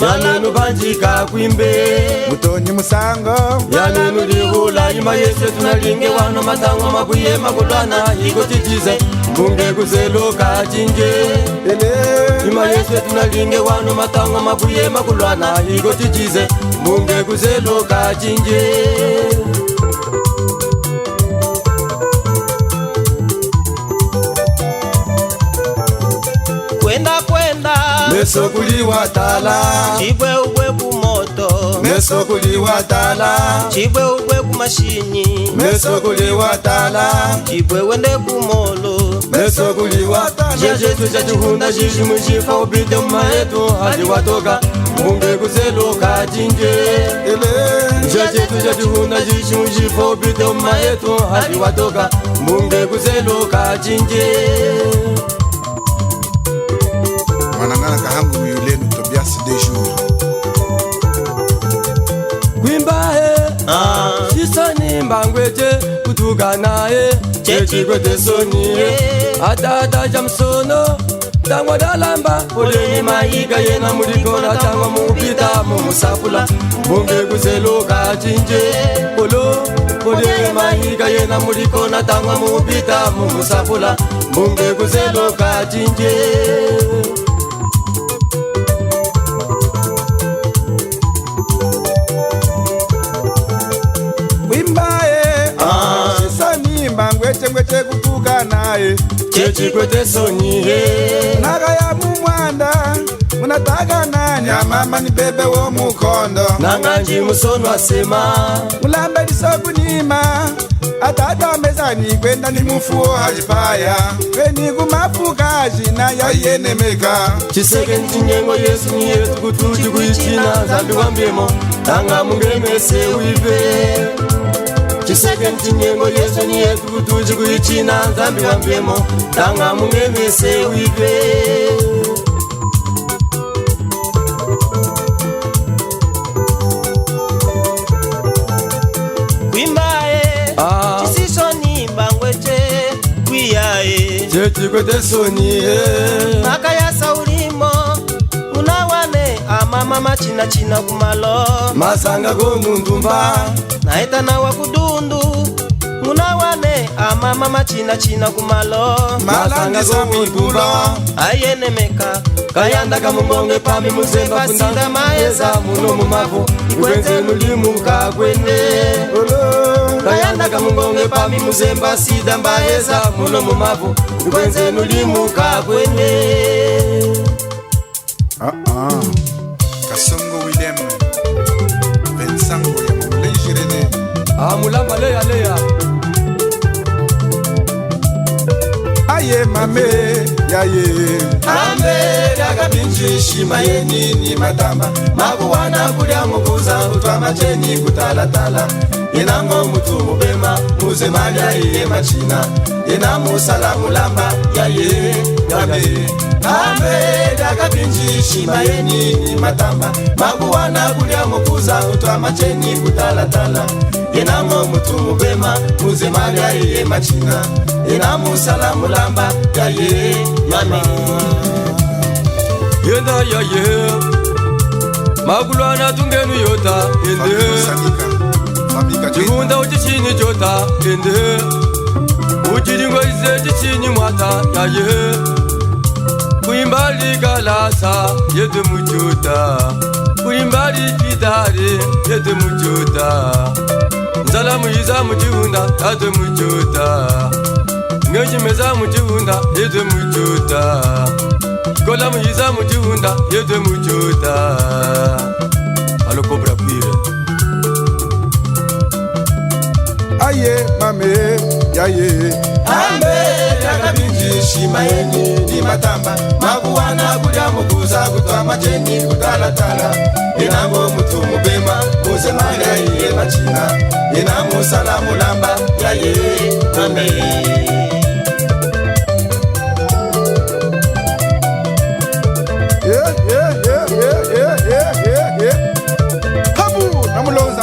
Yanenu banjika kwimbe Mutonyi musango Yanenu lihula ima yese tunalinge wano matango mabuye makulwana Iko titize mbunge kuzeluka jinje Ima yese tunalinge wano matango mabuye makulwana Iko titize mbunge kuzeluka jinje Meso kuliwa tala Chibwe ugwe kumoto Meso kuliwa tala Chibwe ugwe kumashini Meso kuliwa tala Chibwe wende kumolo Meso kuliwa tala Jeje tujajihunda jishimu jifa ubite umaetu hadi watoka Mbunge kuzeluka jinje Jeje tujajihunda jishimu jifa ubite umaetu hadi watoka Mbunge kuzeluka jinje Manangana kahangu yulenu Tobias de jour Kwimbae Shisoni mbangweje kutuganae Chechi kwete soni Atata jamsono Tangwa dalamba Oleni maiga yena murikona Tangwa mupita mumusapula Mbunge kuzeluka jinje Oleni maiga yena murikona Tangwa mupita mumusapula Mbunge kuzeluka jinje Ngwete kutuka nae Chechi kwete soni Naga ya mumwanda Munataka nani ya mama ni bebe wo mukondo Nanganji musono asema Mulambe lisoku nima Atata mezani kwenda ni mufuo hajipaya Weni kumafuka jina ya yene meka Chiseke ntinyengo yesu ni yetu kutuji kuichina Zambi wambemo Tanga mungemese uive Chiseke ntinyengo yesu ni yetu kutuji kuichina Zambi wambemo Tanga mungemese uive Kwimbae Chisisoni mbangweche Kwiyae Chechi kwete soni Maka ya saurimo Unawane amama china china kumalo Masanga gondundumba Naeta na wakudundu Unawane amama china china kumalo Masanga gondundumba Ayene meka Kayanda kamumonge pami muzemba Sinda maeza muno mumavu Ikwenze nulimu kakwende Kayanda kamumonge pami muzemba Sida mbaeza muno mumavu Ikwenze nulimu kakwende Kasongo William Vensango ya Mulenjirene Mulamba leya leya Aye mame yaye Ambe daga binji shima yeni ni matamba Maguwana kulia muguza utwa macheni kutalatala Inango mutu mubema muze malia iye machina Inamu salamu lamba yaye yaye Ambe daga binji shima yeni ni matamba Maguwana kulia muguza utwa macheni kutalatala Inango mutu mubema muze malia iye machina Inamu salamu lamba yaye yaye Yenda yaye Magulwana tungenu yota ende Chihunda uchichini jota ende Uchiringwa ize chichini mwata yaye Kuimbali galasa yede mujota Kuimbali kidare yede mujota Nzala muiza mujunda yade mujota Ngeji meza mujunda yede mujota Kola muiza mujunda yede mujota Alo kobra pire Aye mame yaye Ambe daga binji shima yeni ni matamba Maguwana kulia muguza kutwa majeni kutalatala Inango mutu mubema muze malia iye machina Inamu salamu lamba yaye ame Habu namulonza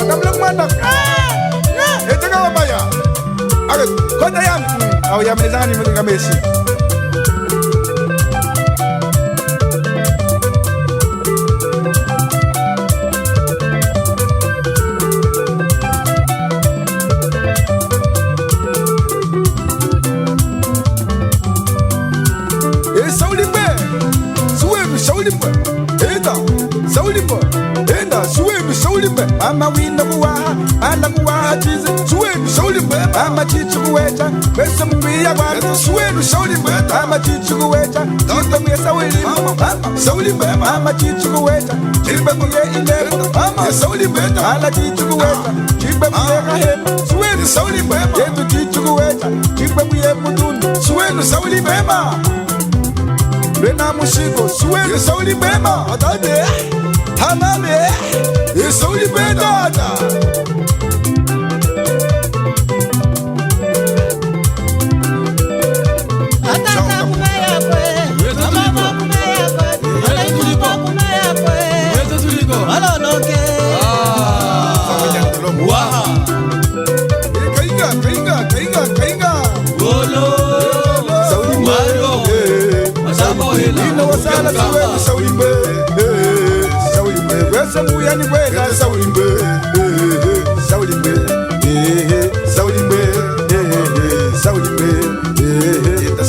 au ya mezani mwinga Messi. Ama wina kuwaha, ala kuwaha chize Suwenu shauli mbeba Ama chichu kuwecha, besa mwia watu Suwenu shauli mbeba Ama chichu kuwecha, chipe mwia sauli mbeba Sauli mbeba Ama chichu kuwecha, chipe mwia ilebo Ama sauli mbeba Ala chichu kuwecha, chipe mwia kahema Suwenu sauli mbeba Yetu chichu kuwecha, chipe mwia mudundu Suwenu sauli mbeba Lena mushiko, suwenu sauli mbeba Atade, hamame Sauli mbeba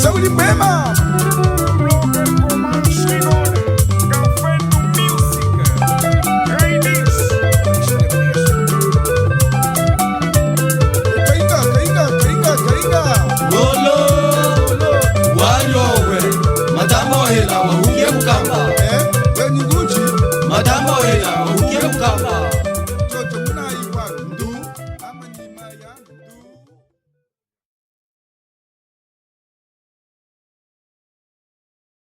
Sauli mbema